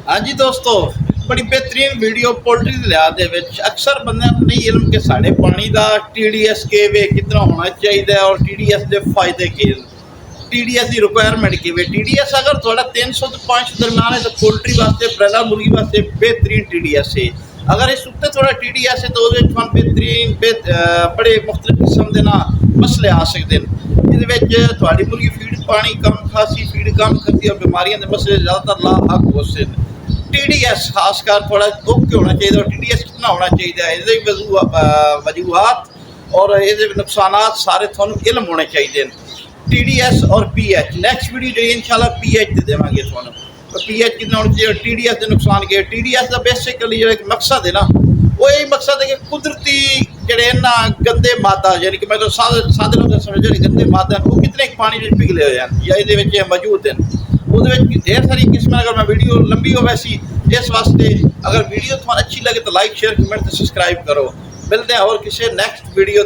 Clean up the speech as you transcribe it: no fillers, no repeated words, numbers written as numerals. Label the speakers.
Speaker 1: हाँ जी दोस्तों, बड़ी बेहतरीन वीडियो पोल्ट्री के लिहाज दे विच अक्सर बंदे नूं नहीं इल्म कि साढ़े पानी का TDS के वे कितना होना चाहिए और TDS के फायदे के TDS की रिक्वायरमेंट की वे TDS अगर थोड़ा 300 तो 500 दरम्यान है तो पोल्ट्री वास्ते ब्रैलर मुर्गी वास्ते बेहतरीन TDS है। अगर इस उत्ते थोड़ा TDS है तो बेहतरीन बड़े मुख्तलिफ किस्म के ना मसले आ सकते हैं। ये मुर्गी फीड पानी कम खासी फीड कम खाती और बीमारियों के मसले ज़्यादातर लाक हो सकते हैं। TDS खासकर थोड़ा ओके होना चाहिए और TDS कितना होना चाहिए ये वजूहत और ये नुकसान सारे थोड़ा इल्म होने चाहिए। TDS और PH नैक्सट वीडियो जो इंशाल्लाह PH दे देवांगे थोड़ा तो PH कितना होना चाहिए TDS के नुकसान के TDS का बेसिकली जो एक मकसद है ना वो यही मकसद है कि कुदरती जड़े ना गंदे मादा यानी कि मैं तो सादे लोग समझ गंदे मादा वो कितने पानी पिघले हुए हैं या ये मौजूद हैं वो ढेर सारी किस्में। अगर मैं वीडियो लंबी हो वैसी इस वास्ते अगर वीडियो थोड़ा अच्छी लगे तो लाइक शेयर कमेंट सब्सक्राइब करो। मिलते हैं और किसी नैक्सट वीडियो।